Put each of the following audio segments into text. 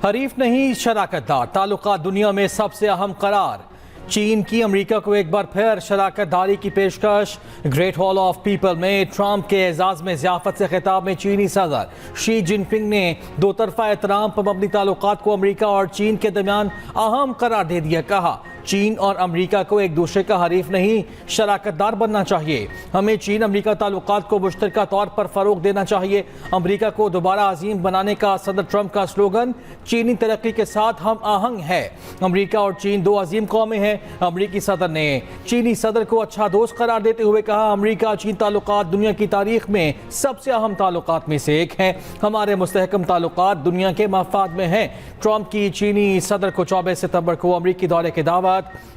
हरीफ नहीं शराकतदार, ताल्लुकात दुनिया में सबसे अहम करार। चीन की अमेरिका को एक बार फिर शराकतदारी की पेशकश। ग्रेट हॉल ऑफ पीपल में ट्रंप के एजाज में ज़ियाफत से खिताब में चीनी सदर शी जिनपिंग ने दो तरफा एहतराम पर मबनी ताल्लुकात को अमेरिका और चीन के दरमियान अहम करार दे दिया। कहा, चीन और अमेरिका को एक दूसरे का हरीफ नहीं शराकतदार बनना चाहिए। हमें चीन अमेरिका ताल्लुकात को मुश्तरका तौर पर फ़रोग देना चाहिए। अमेरिका को दोबारा अजीम बनाने का सदर ट्रंप का स्लोगन चीनी तरक्की के साथ हम आहंग है। अमेरिका और चीन दो अजीम कौमें हैं। अमेरिकी सदर ने चीनी सदर को अच्छा दोस्त करार देते हुए कहा, अमेरिका चीन ताल्लुकात दुनिया की तारीख में सबसे अहम ताल्लुकात में से एक हैं। हमारे मुस्तहकम ताल्लुकात दुनिया के मफाद में हैं। ट्रंप की चीनी सदर को 24 सितंबर को अमेरिकी दौरे के दावत।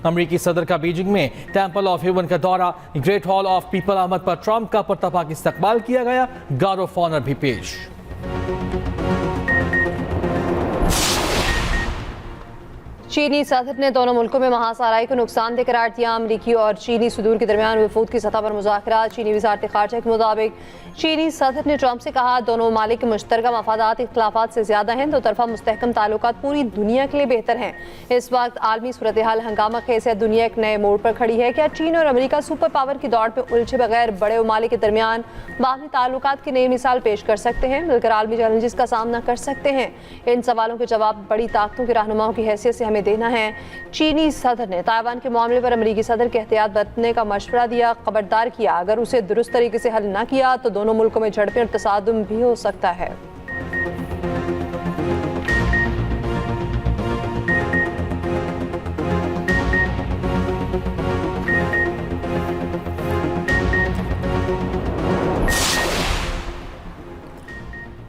अमेरिकी सदर का बीजिंग में टेंपल ऑफ ह्यूमन का दौरा। ग्रेट हॉल ऑफ पीपल आमद पर ट्रंप का पुरतपाक इस्तकबाल किया गया। गार्ड ऑफ ऑनर भी पेश। चीनी सदर ने दोनों मुल्कों में महासाराई को नुकसानदेह करार दिया। अमरीकी और चीनी सुदूर के दरमियान वफूद की सतह पर मुज़ाकरात। चीनी वज़ारत ख़ारजा के मुताबिक चीनी सदर ने ट्रंप से कहा, दोनों ममालिक के मुश्तरका मफादात इख्तलाफात से ज़्यादा हैं। दो तरफा मुस्तहकम ताल्लुकात पूरी दुनिया के लिए बेहतर हैं। इस वक्त आलमी सूरत हाल हंगामा खेज है। दुनिया एक नए मोड़ पर खड़ी है। क्या चीन और अमेरिका सुपर पावर की दौड़ पर उलझे बगैर बड़े ममालिक के दरमियान बाहमी ताल्लुकात की नई मिसाल पेश कर सकते हैं? मिलकर आलमी चैलेंजेस का सामना कर सकते हैं? इन सवालों के जवाब बड़ी ताकतों के रहनुमाओं की हैसियत से हमें देना है। चीनी सदर ने ताइवान के मामले पर अमेरिकी सदर के एहतियात बरतने का मशवरा दिया। खबरदार किया, अगर उसे दुरुस्त तरीके से हल न किया तो दोनों मुल्कों में झड़पें और तसादुम भी हो सकता है।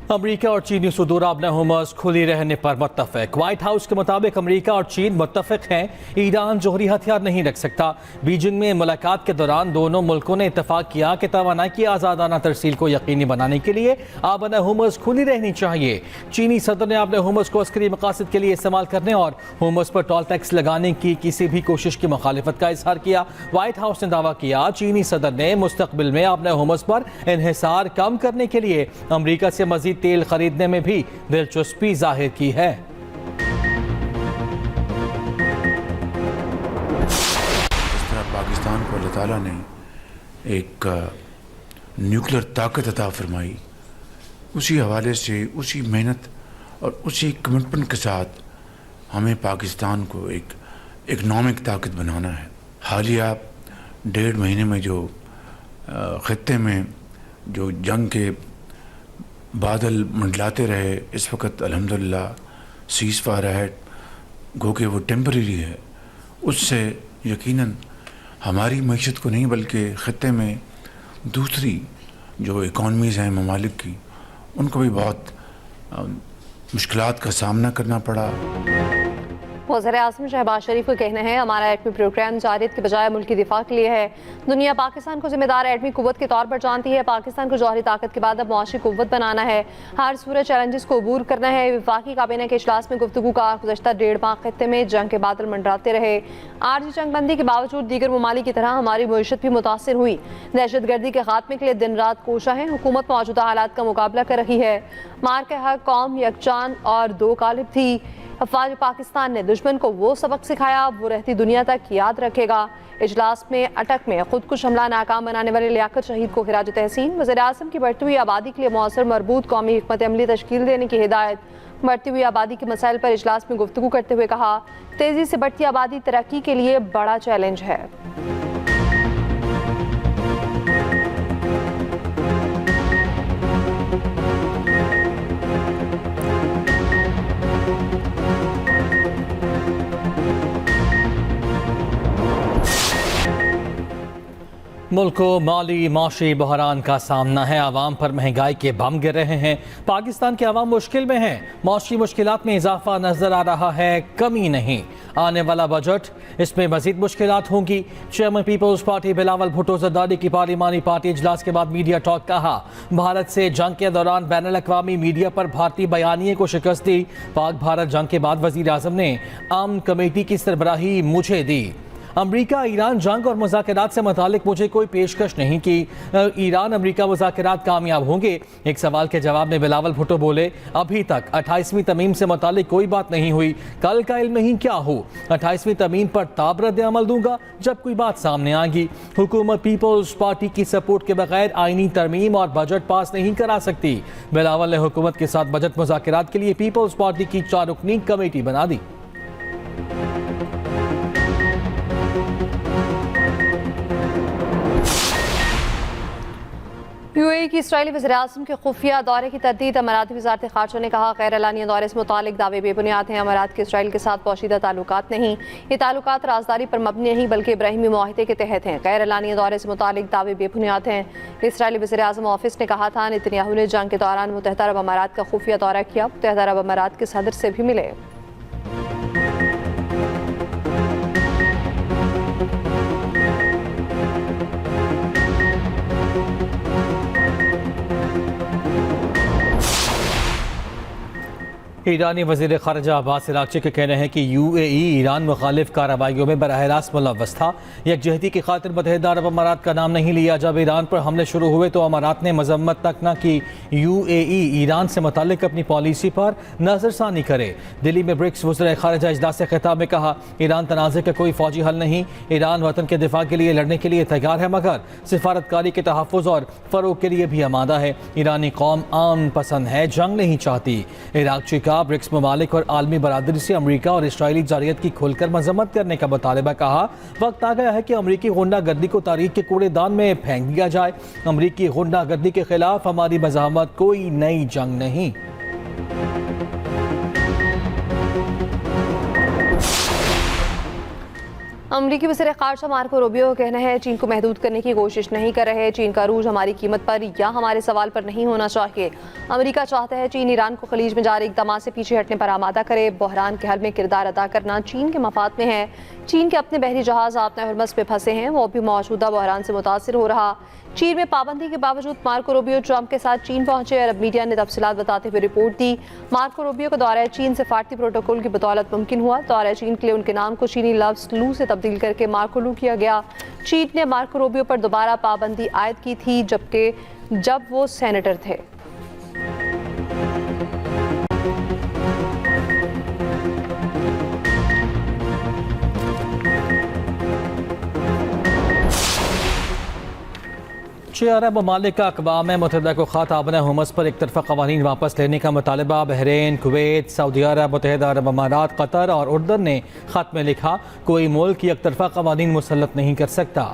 अमेरिका और चीनी सुदूर आबना हुमस खुली रहने पर मुत्तफिक। व्हाइट हाउस के मुताबिक अमेरिका और चीन मुत्तफिक हैं, ईरान जोहरी हथियार नहीं रख सकता। बीजिंग में मुलाकात के दौरान दोनों मुल्कों ने इत्तफाक किया कि तवानाई की आज़ादाना तरसील को यकीनी बनाने के लिए आबना हुमस खुली रहनी चाहिए। चीनी सदर ने आबना हुमस को अस्करी मकासद के लिए इस्तेमाल करने और हुमस पर टोल टैक्स लगाने की किसी भी कोशिश की मुखालिफत का इजहार किया। व्हाइट हाउस ने दावा किया, चीनी सदर ने मुस्तकबिल में आबना हुमस पर इन्हिसार कम करने के लिए अमेरिका से मजीद तेल खरीदने में भी दिलचस्पी जाहिर की है। जिस तरह पाकिस्तान को अल्लाह ताला ने एक न्यूक्लियर ताकत अता फरमाई, उसी हवाले से उसी मेहनत और उसी कमिटमेंट के साथ हमें पाकिस्तान को एक इकनॉमिक ताकत बनाना है। हालिया 1.5 महीने में जो खत्ते में जो जंग के बादल मंडलाते रहे, इस वक्त अल्हम्दुलिल्लाह सीज़ फायर है, गो कि वो टेम्परेरी है। उससे यकीनन हमारी मईशत को नहीं बल्कि ख़त्ते में दूसरी जो इकॉनमीज़ हैं ममालिक की, उनको भी बहुत मुश्किलात का सामना करना पड़ा। वज़ीर-ए-आज़म शहबाज शरीफ का कहना है, हमारा एटमी प्रोग्राम जारियत के बजाय मुल्क की दिफा के लिए है। दुनिया पाकिस्तान को जिम्मेदार एटमी कुव्वत के तौर पर जानती है। पाकिस्तान को जौहरी ताकत के बाद अब मुआशी कुव्वत बनाना है। हर सूरत चैलेंजेस को अबूर करना है। वफाकी काबीना के इजलास में गुफ्तगू का गुज़श्ता 1.5 माह खत्ते में जंग के बादल मंडराते रहे। आर्जी जंगबंदी के बावजूद दीगर ममालिक की तरह हमारी मईशत भी मुतासर हुई। दहशतगर्दी के खात्मे के लिए दिन रात कोशा है। हुकूमत मौजूदा हालात का मुकाबला कर रही है। मार के हर कौम यकजान और दो गालिब थी। अफवाज पाकिस्तान ने दुश्मन को वो सबक सिखाया, वो रहती दुनिया तक याद रखेगा। इजलास में अटक में खुदकुश हमला नाकाम बनाने वाले लियाकत शहीद को खिराज तहसीन। वज़ीर-ए-आज़म की बढ़ती हुई आबादी के लिए मौसर मरबूत कौमी हिकमत अमली तश्कील देने की हिदायत। बढ़ती हुई आबादी के मसाइल पर इजलास में गुफ्तगू करते हुए कहा, तेजी से बढ़ती आबादी तरक्की के लिए बड़ा चैलेंज है। मुल्क को माली माशी बहरान का सामना है। आवाम पर महंगाई के बम गिर रहे हैं। पाकिस्तान के आवाम मुश्किल में हैं। माशी मुश्किलात में इजाफा नजर आ रहा है, कमी नहीं। आने वाला बजट, इसमें मजीद मुश्किलात होंगी। Chairman people's party Bilawal Bhutto Zardari की पार्लिमानी पार्टी इजलास के बाद मीडिया टॉक। कहा, भारत से जंग के दौरान बैनुल अक़वामी मीडिया पर भारतीय बयानिए को शिकस्त दी। पाक भारत जंग के बाद वज़ीर आज़म ने आम कमेटी की सरबराही मुझे दी। अमरीका ईरान जंग और मुज़ाकरात से मुतालिक मुझे कोई पेशकश नहीं की। ईरान अमरीका मुज़ाकरात कामयाब होंगे। एक सवाल के जवाब में बिलावल भुट्टो बोले, अभी तक 28वीं तरमीम से मुतालिक कोई बात नहीं हुई, कल का इल्म नहीं क्या हो। 28वीं तरमीम पर ताब रद्द अमल दूंगा जब कोई बात सामने आएगी। हुकूमत पीपल्स पार्टी की सपोर्ट के बगैर आईनी तरमीम और बजट पास नहीं करा सकती। बिलावल ने हुकूमत के साथ बजट मुज़ाकरात के लिए पीपल्स पार्टी की 4 रुकनी कमेटी बना दी। यूएई की इसराइली वज़ीर-ए-आज़म के खुफिया दौरे की तरदीद। अमाराती वज़ारत ख़ारजा ने कहा, गैर एलानिया दौरे से मुतालिक दावे बेबुनियाद हैं। अमारात के इसराइल के साथ पोशीदा ताल्लुकात नहीं, ये ताल्लुकात राजदारी पर मबनी नहीं बल्कि इब्राहिमी मुआहिदे के तहत हैं। गैर एलानिया दौरे से मुतालिक दावे बेबुनियाद हैं। इसराइली वज़ीर-ए-आज़म ऑफिस ने कहा था, नेतन्याहू ने जंग के दौरान मुत्तहिदा अरब अमारात का खुफिया दौरा किया, मुत्तहिदा अरब अमारात के सदर से भी मिले। ईरानी वज़ीर ख़ारजा अब्बास अराग़ची के कहना है कि यूएई ईरान मुखालिफ कार्रवाइयों में बराह रास्त मुलव्वस था। यकजहती की खातिर मुत्तहिदा अरब अमारात का नाम नहीं लिया। जब ईरान पर हमले शुरू हुए तो अमारात ने मजम्मत तक न की। यूएई ईरान से मुतालिक अपनी पॉलिसी पर नज़रसानी करे। दिल्ली में ब्रिक्स वज़ीर ख़ारजा इजलास से खिताब में कहा, ईरान तनाज़े का कोई फ़ौजी हल नहीं। ईरान वतन के दिफा के लिए लड़ने के लिए तैयार है, मगर सिफारतकारी के तहफ़्फ़ुज़ और फ़रोग़ के लिए भी आमादा है। ईरानी कौम अमन पसंद है, जंग नहीं चाहती। अराग़ची का ब्रिक्स ममालिक और आलमी बरादरी से अमरीका और इसराइली जारियत की खुलकर मजम्मत करने का मुतालबा। कहा, वक्त आ गया है कि अमरीकी गुंडागर्दी को तारीख के कूड़ेदान में फेंक दिया जाए। अमरीकी गुंडागर्दी के खिलाफ हमारी मज़ाहमत कोई नई जंग नहीं। अमरीकी वज़ीर ख़ारजा मार्को रूबियो का कहना है, चीन को महदूद करने की कोशिश नहीं कर रहे। चीन का अरूज हमारी कीमत पर या हमारे सवाल पर नहीं होना चाहिए। अमरीका चाहता है चीन ईरान को खलीज में जारी इक़दामात से पीछे हटने पर आमादा करे। बहरान के हल में किरदार अदा करना चीन के मफाद में है। चीन के अपने बहरी जहाज़ आपने हरमज़ पे फंसे हैं, वो भी मौजूदा बहरान से मुतासिर हो रहा। चीन में पाबंदी के बावजूद मार्को रूबियो ट्रंप के साथ चीन पहुंचे। अरब मीडिया ने तफसीलात बताते हुए रिपोर्ट दी, मार्को रूबियो का दौरा चीन सिफारती प्रोटोकॉल की बदौलत मुमकिन हुआ। दौरा चीन के लिए उनके नाम को चीनी लफ्ज़ लू से तब्दील करके मार्को लू किया गया। चीन ने मार्को रूबियो पर दोबारा पाबंदी आयद की थी जब वो सेनेटर थे। छह अरब ममालिक का अक़वाम मुत्तहिदा को ख़त आबना हुमस पर एक तरफ़ा क़वानीन वापस लेने का मुतालबा। बहरीन, कुवैत, सऊदी अरब, मुत्तहिदा अरब अमारात, कतर और उर्दन ने ख़त में लिखा, कोई मुल्क एक तरफ़ा क़वानीन मुसल्लत नहीं कर सकता।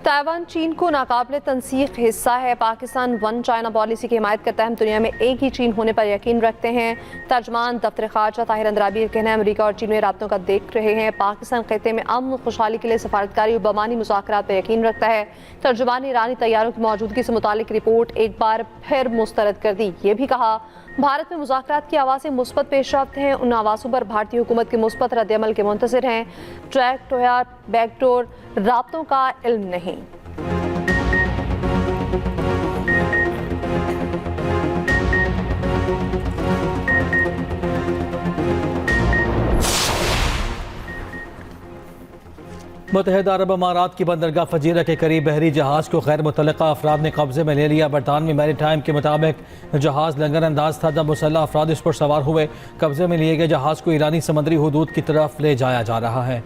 ताइवान चीन को नाकाबिले तनसीख हिस्सा है। पाकिस्तान वन चाइना पॉलिसी की हिमायत करता है। हम दुनिया में एक ही चीन होने पर यकीन रखते हैं। तर्जमान दफ्तर ख़ारजा ताहिर अंद्राबी का कहना है, अमरीका और चीन में राब्तों का देख रहे हैं। पाकिस्तान खित्ते में अमन खुशहाली के लिए सफारतकारी और बमानी मुज़ाकरात पर यकीन रखता है। तर्जमान ईरानी तैयारों की मौजूदगी से मुतालिक रिपोर्ट एक बार फिर मुस्तरद कर दी। ये भी कहा, भारत में मुज़ाकरात की आवाज़ें मुस्बत पेशरफ्त हैं। उन आवाज़ों पर भारतीय हुकूमत के मुस्बत रद्द-ए-अमल के मुंतज़िर हैं। ट्रैक टोया बैकडोर राब्तों का इल्म नहीं। मुत्तहिदा अरब अमारात की बंदरगाह फजीरा के करीब बहरी जहाज़ को गैर मुतल्लका अफराद ने कब्जे में ले लिया। बरतानवी मैरीटाइम के मुताबिक जहाज़ लंगर अंदाज था जब मुसल्लह अफराद इस पर सवार हुए। कब्जे में लिए गए जहाज़ को ईरानी समुद्री हुदूद की तरफ ले जाया जा रहा है।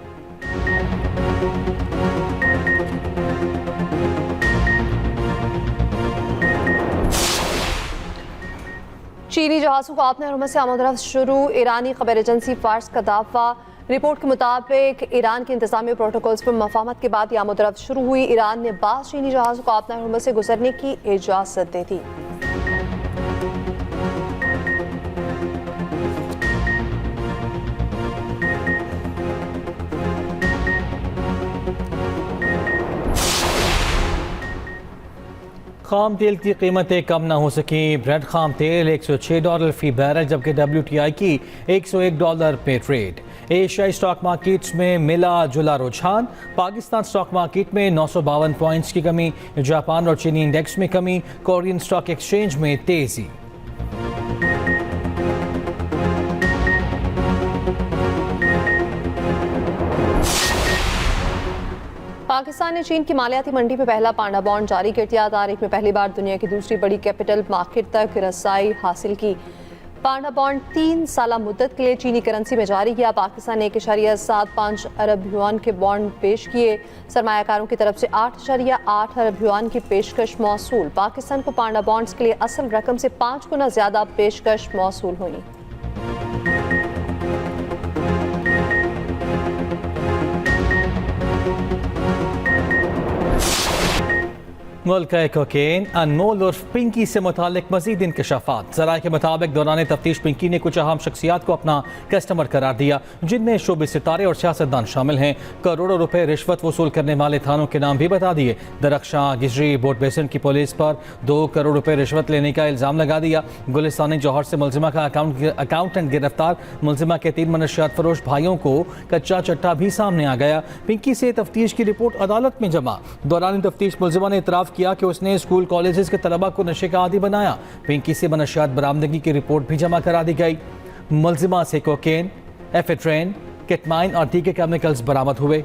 चीनी जहाज़ों को आपने हरमत से आमद-ओ-रफ्त शुरू। ईरानी खबर एजेंसी फार्स का दावा। रिपोर्ट के मुताबिक ईरान के इंतजामी प्रोटोकॉल्स पर मफाहमत के बाद आमद-ओ-रफ्त शुरू हुई। ईरान ने बाज़ चीनी जहाज़ों को आपने हरमत से गुजरने की इजाज़त दे दी। खाम तेल की कीमतें कम ना हो सकी। ब्रेड खाम तेल $106 फी बैरल, जबकि WTI की $101 पे ट्रेड। एशियाई स्टॉक मार्केट्स में मिला जुला रुझान। पाकिस्तान स्टॉक मार्केट में 952 पॉइंट्स की कमी, जापान और चीनी इंडेक्स में कमी, कोरियन स्टॉक एक्सचेंज में तेजी। पाकिस्तान ने चीन की मालियाती मंडी में पहला पांडा बॉन्ड जारी कर दिया। तारीख में पहली बार दुनिया की दूसरी बड़ी कैपिटल मार्केट तक रसाई हासिल की। पांडा बॉन्ड 3 साल मुद्दत के लिए चीनी करेंसी में जारी किया। पाकिस्तान ने 1.75 अरब युआन के बॉन्ड पेश किए। सरमायाकारों की तरफ से 8.8 अरब युआन की पेशकश मौसूल। पाकिस्तान को पांडा बॉन्ड्स के लिए असल रकम से 5 गुना ज्यादा पेशकश मौसूल हुई। मुल्क का कोकेन, अनमोल और पिंकी से मुतालिक मजीद इंकशाफात। ज़राए के मुताबिक दौरान तफ्तीश पिंकी ने कुछ अहम शख्सियात को अपना कस्टमर करार दिया, जिनमें शोबे सितारे और सियासतदान शामिल हैं। करोड़ों रुपए रिश्वत वसूल करने वाले थानों के नाम भी बता दिए। दरख्शां, गिजरी, बोट बेसन की पुलिस पर 2 करोड़ रुपए रिश्वत लेने का इल्ज़ाम लगा दिया। गुलिस्तानी जौहर से मुलजिमा का अकाउंटेंट गिरफ्तार। मुलजिमा के 3 मनशियात फरोश भाइयों को कच्चा चट्टा भी सामने आ गया। पिंकी से तफ्तीश की रिपोर्ट अदालत में जमा। दौरान तफ्तीश मुलजिमा ने इतराफ़ किया कि उसने स्कूल कॉलेजेस के तलबा को नशे का आदी बनाया। पिंकी से मनशियात बरामदगी की रिपोर्ट भी जमा करा दी गई। मुलजिमा से कोकेन, एफेड्रेन, केटमाइन और दीगर केमिकल्स बरामद हुए।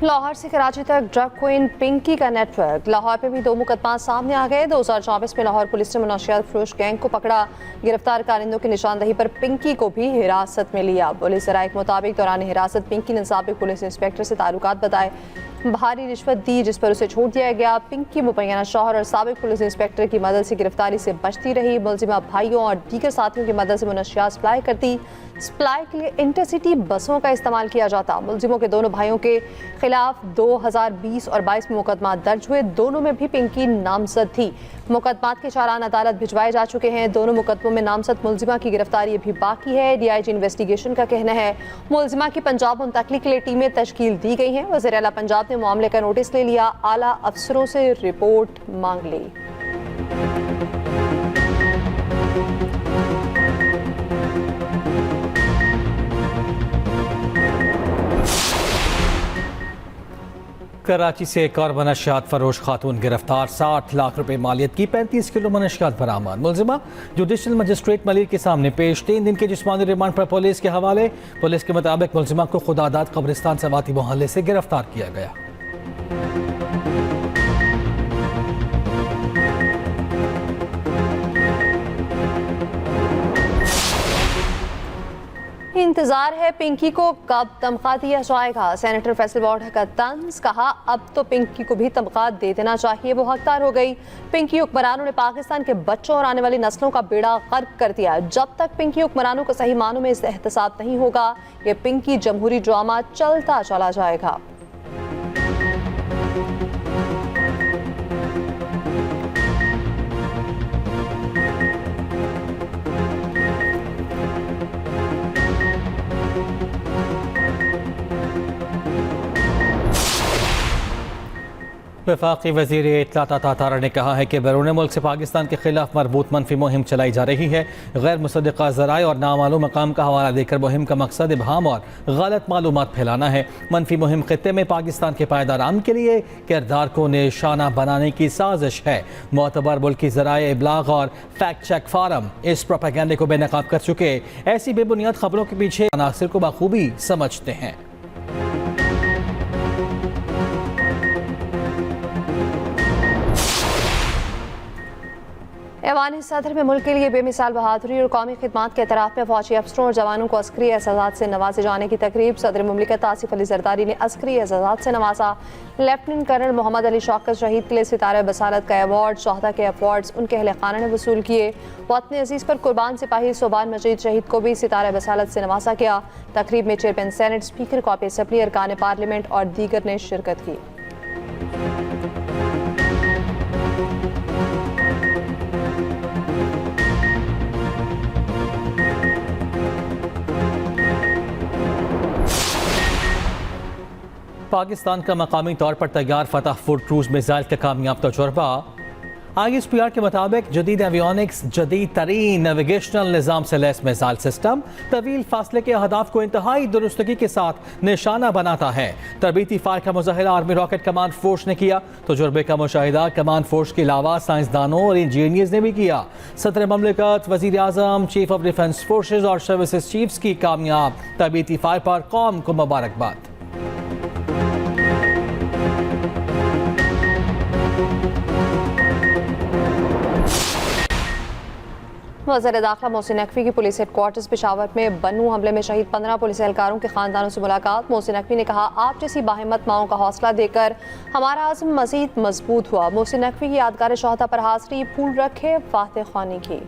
लाहौर से कराची तक ड्रग क्वीन पिंकी का नेटवर्क। लाहौर पे भी 2 मुकदमा सामने आ गए। 2024 में लाहौर पुलिस ने मुनशियात फरोश गैंग को पकड़ा। गिरफ्तार कारिंदों की निशानदही पर पिंकी को भी हिरासत में लिया। पुलिस ज़राए के मुताबिक दौरान हिरासत पिंकी ने साबिक पुलिस इंस्पेक्टर से ताल्लुकात बताए, भारी रिश्वत दी, जिस पर उसे छोड़ दिया गया। पिंकी मुबैना शौहर और साबिक पुलिस इंस्पेक्टर की मदद से गिरफ्तारी से बचती रही। मुलजिमा भाइयों और दीगर साथियों की मदद से मुनशियात सप्लाई करती। सप्लाई के लिए इंटरसिटी बसों का इस्तेमाल किया जाता। मुलजिमों के दोनों भाइयों के खिलाफ 2020 और 22 में मुकदमा दर्ज हुए। दोनों में भी पिंकी नामजद थी। मुकदमात के चालान अदालत भिजवाए जा चुके हैं। दोनों मुकदमों में नामजद मुलजिमा की गिरफ्तारी अभी बाकी है। DIG इन्वेस्टिगेशन का कहना है मुलजिमा की पंजाब मुंतकली के लिए टीमें तश्कील दी गई हैं। वज़ीर आला पंजाब ने मामले का नोटिस ले लिया। आला अफसरों से रिपोर्ट मांग ली। कराची से एक और मनशियात फरोश खातून गिरफ्तार। 60 लाख रुपए मालियत की 35 किलो मनशियात बरामद। मुलजिमा जुडिशल मजिस्ट्रेट मलिक के सामने पेश। 3 दिन के जिस्मानी रिमांड पर पुलिस के हवाले। पुलिस के मुताबिक मुलजिमा को खुदादाद कब्रिस्तान सवाती मोहल्ले से गिरफ्तार किया गया। इंतजार है पिंकी को कब तमखा दिया जाएगा। सेनेटर फैसल बॉर्ड का तंज, कहा अब तो पिंकी को भी तमखा दे देना चाहिए, वो हकदार हो गई। पिंकी हुक्मरानों ने पाकिस्तान के बच्चों और आने वाली नस्लों का बेड़ा गर्क कर दिया। जब तक पिंकी हुक्मरानों को सही मानों में एहतसाब नहीं होगा, ये पिंकी जमहूरी ड्रामा चलता चला जाएगा। वफाकी वज़ीर इत्तलात तारा ने कहा है कि बैरून मुल्क से पाकिस्तान के खिलाफ मरबूत मनफी मुहिम चलाई जा रही है। गैर मुसद्दक़ा ज़राए और नामालूम मकाम का हवाला देकर मुहिम का मकसद इबहाम और गलत मालूमात फैलाना है। मनफी मुहिम खित्ते में पाकिस्तान के पायदार अमन के लिए किरदार को निशाना बनाने की साजिश है। मोतबर मुल्की ज़राए इबलाग और फैक्ट चेक फारम इस प्रोपेगेंडे को बेनकाब कर चुके। ऐसी बेबुनियाद खबरों के पीछे अनासर को बखूबी समझते हैं। ऐवान सदर में मुल्क के लिए बेमिसाल बहादुरी और कौमी खिदमात के एतराफ़ में फौजी अफसरों और जवानों को अस्करी एजाज़ात से नवाजे जाने की तकरीब। सदर मुमलिकत आसिफ अली जरदारी ने अस्करी एजाज़ात से नवाजा। लेफ्टिनेंट कर्नल मोहम्मद अली शौकत शहीद के लिए सितारा बसालत का अवार्ड, शोहदा के अवार्ड्स उनके अहले खाना ने वसूल किए। वतन अजीज़ पर कुर्बान सिपाही सोबान मजीद शहीद को भी सितारा बसालत से नवाजा गया। तकरीब में chairman senate, speaker copy assembly, अरकान पार्लियामेंट और दीगर ने शिरकत की। पाकिस्तान का मकामी तौर पर तैयार फतह फुड क्रूज मिसाइल का कामयाब तजुर्बा ISPR के मुताबिक जदीद एवियोनिक्स जदीद तरीन नेविगेशनल निज़ाम से लैस मिसाइल सिस्टम तवील फासले के अहदाफ को इंतहाई दुरुस्तगी के साथ निशाना बनाता है। तरबीती फायर का मुजाहिरा आर्मी रॉकेट कमांड फोर्स ने किया। तजुर्बे का मुशाहिदा कमांड फोर्स के अलावा साइंसदानों और इंजीनियर्स ने भी किया। सदर ममलिकत, वज़ीर आज़म, चीफ ऑफ डिफेंस फोर्सेज और सर्विसेज चीफ्स की कामयाब तरबीती फायर पर कौम को मुबारकबाद। वज़ीर दाखिला मोहसिन नकवी की पुलिस हेडक्वार्टर्स पेशावर में बनू हमले में शहीद 15 पुलिस एहलकारों के खानदानों से मुलाकात। मोहसिन नकवी ने कहा, आप जैसी बाहिम्मत माओं का हौसला देकर हमारा आज़म मज़ीद मजबूत हुआ। मोहसिन नकवी की यादगार शहादा पर हाज़री फूल रखे फातह ख़ानी की।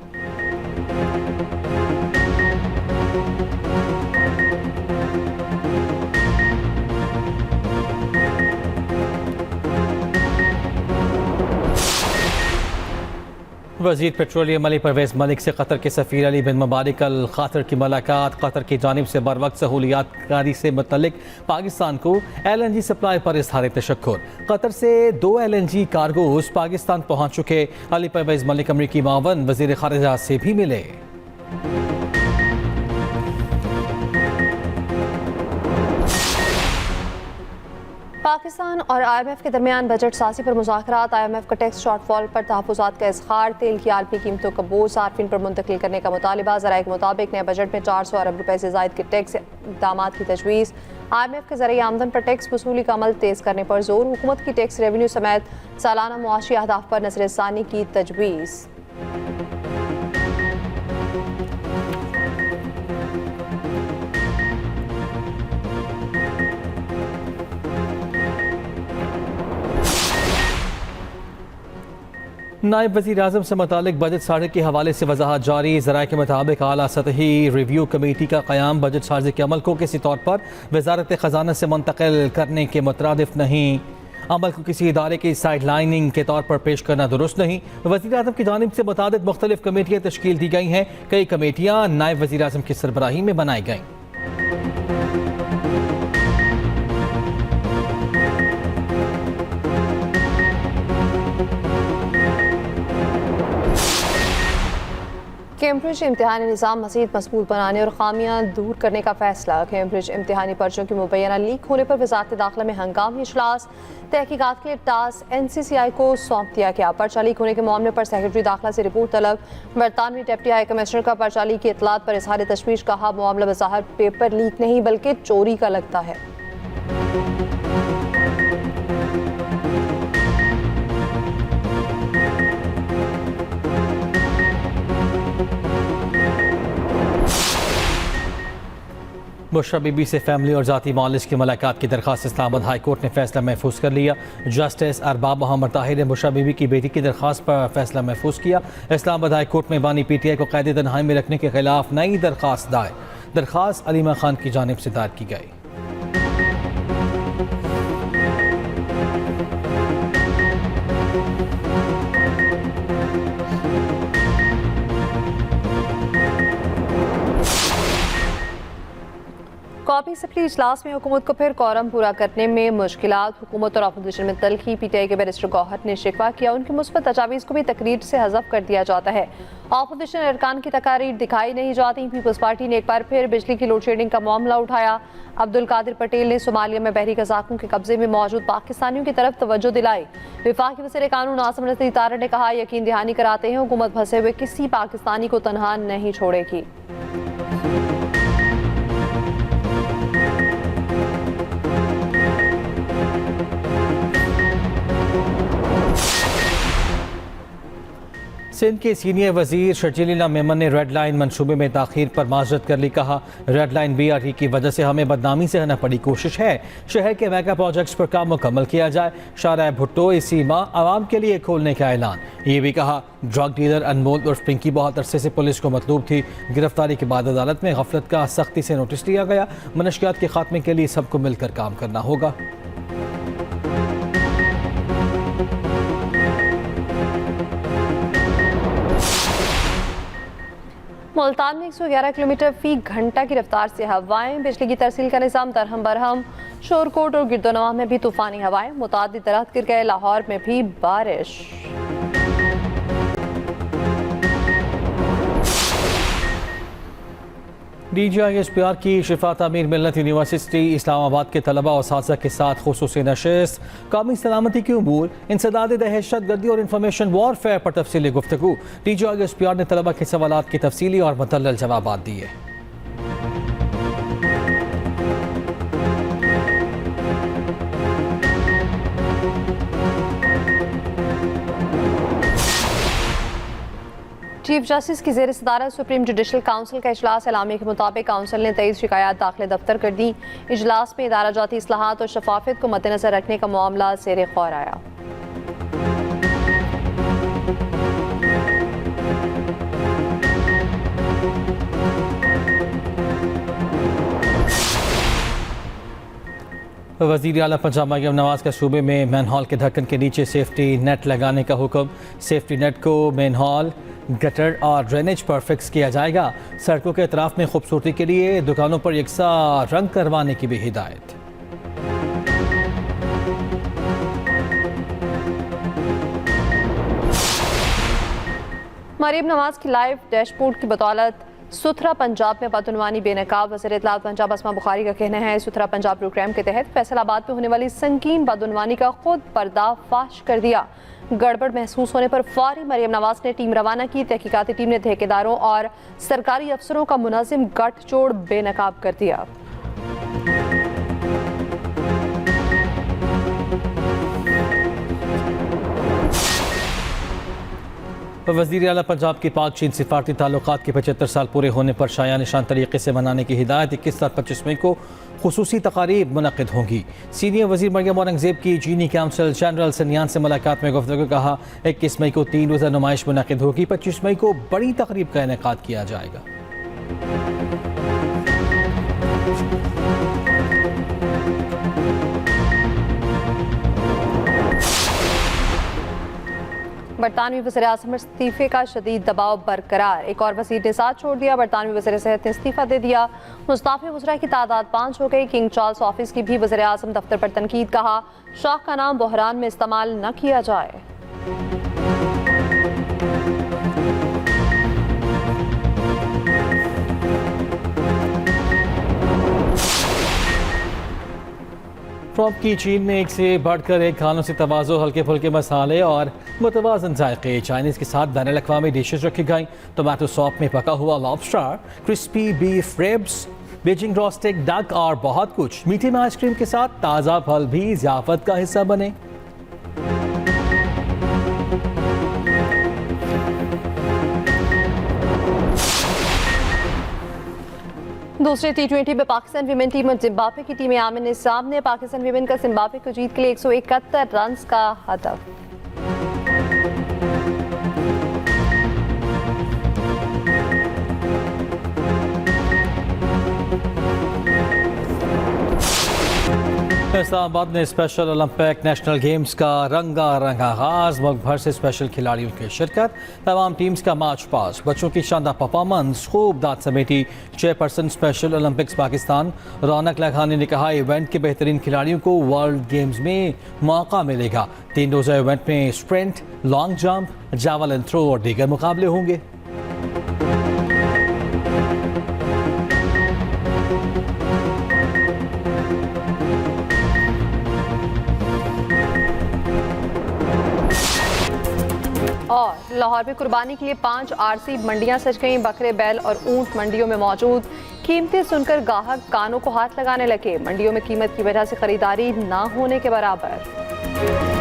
वज़ीर पेट्रोलियम अली परवेज़ मलिक से कतर के सफ़ीर अली बिन मुबारक अल खातिर की मुलाकात। कतर की जानिब से बर वक्त सहूलियात कारी से मुतल्लिक पाकिस्तान को LNG सप्लाई पर इज़हार तशक्कुर। कतर से 2 LNG कार्गोज पाकिस्तान पहुँच चुके। अली परवेज़ मलिक अमरीकी मावन वज़ीर ख़ारिजा से भी मिले। पाकिस्तान और IMF के दरमियान बजट साजी पर मुज़ाकरात। IMF का टैक्स शॉर्टफॉल पर तहफ़्फ़ुज़ात का इज़हार। तेल की आलमी कीमतों का बोझ सार्फिन पर मुंतकिल करने का मुतालिबा। ज़राए के मुताबिक नए बजट में 400 अरब रुपए से ज़ायद के टैक्स इक़दाम की तजवीज़। IMF के ज़रिए आमदन पर टैक्स वसूली का अमल तेज़ करने पर जोर। हुकूमत की टैक्स रेवेन्यू समेत सालाना मुआशी अहदाफ पर नज़रसानी की तजवीज़। नायब वज़ीर आज़म से मुतालिक बजट साझे के हवाले से वजाहत जारी। ज़राए के मुताबिक आला सतही रिव्यू कमेटी का क़याम बजट साझे के अमल को किसी तौर पर वज़ारत ख़जाना से मुंतकिल करने के मुतरादिफ नहीं। अमल को किसी इदारे की साइड लाइनिंग के तौर पर पेश करना दुरुस्त नहीं। वज़ीर आज़म की जानिब से मुतादिद मुख्तलिफ कमेटियाँ तश्कील दी गई हैं। कई कमेटियाँ नायब वज़ीर आज़म की सरबराही में बनाई गईं। कैम्ब्रिज इम्तिहानी निज़ाम मज़ीद मजबूत बनाने और खामियां दूर करने का फैसला। कैम्ब्रिज इम्तिहानी पर्चों की मुबैना लीक होने पर वज़ारत दाखिला में हंगामी इजलास। तहकीकात के लिए टास्क NCCI को सौंप दिया गया। पर्चा लीक होने के मामले पर सेक्रेटरी दाखिला से रिपोर्ट तलब। बरतानवी डिप्टी हाई कमिश्नर का पर्चा लीक की इतलात पर इजहार तशवीश। कहा, मामला बज़ाहिर पेपर लीक नहीं बल्कि चोरी का लगता है। बुशरा बीबी से फैमिली और जाती मालिश की मुलाकात की दरख्वास्त इस्लामाबाद हाई कोर्ट ने फैसला महफूज कर लिया। जस्टिस अरबाब मोहम्मद ताहिर ने बुशरा बीबी की बेटी की दरख्वास्त पर फैसला महफूज किया। इस्लामाबाद हाई कोर्ट में बानी PTI को कैद तन्हाई में रखने के खिलाफ नई दरख्वास्त दायर। दरख्वास्त अलीमा खान की जानिब से दायर की गई। कॉपी असम्बली इजलास में हुकूमत को फिर कोरम पूरा करने में मुश्किलात। हुकूमत और अपोजिशन में तल्खी। PTI के बैरिस्टर गौहर ने शिकवा किया, उनकी मुस्बत तजावीज़ को भी तकरीर से हज़फ कर दिया जाता है। अपोजिशन अरकान की तकारीर दिखाई नहीं जाती। पीपल्स पार्टी ने एक बार फिर बिजली की लोड शेडिंग का मामला उठाया। अब्दुल कादिर पटेल ने सोमालिया में बहरी कज़ाकों के कब्जे में मौजूद पाकिस्तानियों की तरफ तवज्जो दिलाई। वफाकी वज़ीर कानून आसिम नज़ीर तारड़ ने कहा, यकीन दहानी कराते हैं हुकूमत फंसे हुए किसी पाकिस्तानी को तनहा नहीं छोड़ेगी। सिंध के सीनियर वजीर शर्जीला मेमन ने रेड लाइन मनसूबे में ताखीर पर माजरत कर ली। कहा, रेड लाइन BRT की वजह से हमें बदनामी से रहना पड़ी। कोशिश है शहर के मेगा प्रोजेक्ट्स पर काम मुकम्मल किया जाए। शाहराह भुट्टो इसी माह आवाम के लिए खोलने का ऐलान। ये भी कहा, ड्रग डीलर अनमोल उर्फ पिंकी बहुत अरसे से पुलिस को मतलूब थी। गिरफ्तारी के बाद अदालत में गफलत का सख्ती से नोटिस दिया गया। मनशियात के खात्मे के लिए सबको मिलकर काम करना होगा। मुल्तान में 111 किलोमीटर फी घंटा की रफ्तार से हवाएं। बिजली की तरसील का निज़ाम दरहम बरहम। शोरकोट और गिरदोनवा में भी तूफानी हवाएं। मुतादिद दरख्त गिर गए। लाहौर में भी बारिश। DGISPR की शिफा तामीर मिल्लत यूनिवर्सिटी इस्लामाबाद के तलबा और साथी के साथ खुसूसी नशिस्त कौमी सलामती के उमूर इंसदाद दहशत गर्दी और इंफॉर्मेशन वॉरफेयर पर तफसीली गुफ्तगू। DGISPR ने तलबा के सवालात की तफसीली और मुतल्लल जवाब दिए। चीफ जस्टिस की ज़ेर सदारत सुप्रीम जुडिशल काउंसिल का इजलास एलामी के मुताबिक काउंसिल ने 23 शिकायत दाखिले दफ्तर कर दी। इजलास में इदारा जाती इस्लाहात और शफाफियत को मद्देनजर रखने का मामला ज़ेर गौर आया। वज़ीर आला पंजाब मरियम नवाज का सूबे में मैन हॉल के ढक्कन के नीचे सेफ्टी नेट लगाने का हुक्म। सेफ्टी नेट को मैन हॉल, गटर और ड्रेनेज पर फिक्स किया जाएगा। सड़कों के अतराफ में खूबसूरती के लिए दुकानों पर यकसा रंग करवाने की भी हिदायत। मरियम नवाज की लाइव डैशबोर्ड की बदौलत सुथरा पंजाब में बदउनवानी बेनकाब। वज़ीर इत्तलात पंजाब अस्मा बुखारी का कहना है सुथरा पंजाब प्रोग्राम के तहत फैसलाबाद में होने वाली संगीन बदउनवानी का खुद पर्दाफाश कर दिया। गड़बड़ महसूस होने पर फौरी मरियम नवाज ने टीम रवाना की। तहकीकाती टीम ने ठेकेदारों और सरकारी अफसरों का मुनाजिम गठजोड़ बेनकाब कर दिया। वज़ीर आला पंजाब की पाक चीन सिफारती ताल्लुकात के 75 साल पूरे होने पर शाया निशान तरीके से मनाने की हिदायत। 21 और 25 मई को खुसूसी तकारीब मुनक़िद होंगी। सीनियर वज़ीर मरियम औरंगज़ेब की चीनी काउंसिल जनरल सन्यान से मुलाकात में गुफ्तगू कहा 21 मई को 3 रोज़ा नुमाइश मुनक़िद होगी। 25 मई को बड़ी तकरीब का इनेकाद किया जाएगा। बरतानवी वज़ीर-ए-आज़म पर इस्तीफ़े का शदीद दबाव बरकरार। एक और वज़ीर ने साथ छोड़ दिया। बरतानवी वज़ीर सेहत ने इस्तीफ़ा दे दिया। मुस्तफ़ी वज़रा की तादाद 5 हो गई। किंग चार्ल्स ऑफिस की भी वज़ीर-ए-आज़म दफ्तर पर तनकीद। कहा शाह का नाम बहरान में इस्तेमाल न किया जाए। ट्रंप की चीन में एक से बढ़कर एक खानों से तवाज़ो, हल्के फुल्के मसाले और मुतवाज़न जायके। चाइनीज़ के साथ बैन अल-अक़वामी डिशेज रखी गई। टोमेटो सॉप में पका हुआ lobster, crispy beef ribs, Beijing roasted duck और बहुत कुछ। मीठे में आइसक्रीम के साथ ताज़ा फल भी ज़ियाफ़त का हिस्सा बने। दूसरे T20 में पाकिस्तान वीमेन टीम और जिम्बाब्वे की टीमें आमने सामने। पाकिस्तान वीमेन का जिम्बाब्वे को जीत के लिए 171 रन का हदफ। इस्लामाबाद में स्पेशल ओलंपिक नेशनल गेम्स का रंगारंग आगाज। मुल्क भर से स्पेशल खिलाड़ियों की शिरकत। तमाम टीम्स का मार्च पास। बच्चों की शानदार परफॉर्मेंस खूब दाद समेटी। चेयरपर्सन स्पेशल ओलंपिक्स पाकिस्तान रौनक लखानी ने कहा इवेंट के बेहतरीन खिलाड़ियों को वर्ल्ड गेम्स में मौका मिलेगा। 3 रोज़ा इवेंट में sprint, long jump, javelin throw और दीगर मुकाबले होंगे। और लाहौर में कुर्बानी के लिए 5 आरसी मंडियां सज गईं। बकरे, बैल और ऊंट मंडियों में मौजूद। कीमतें सुनकर गाहक कानों को हाथ लगाने लगे। मंडियों में कीमत की वजह से खरीदारी ना होने के बराबर।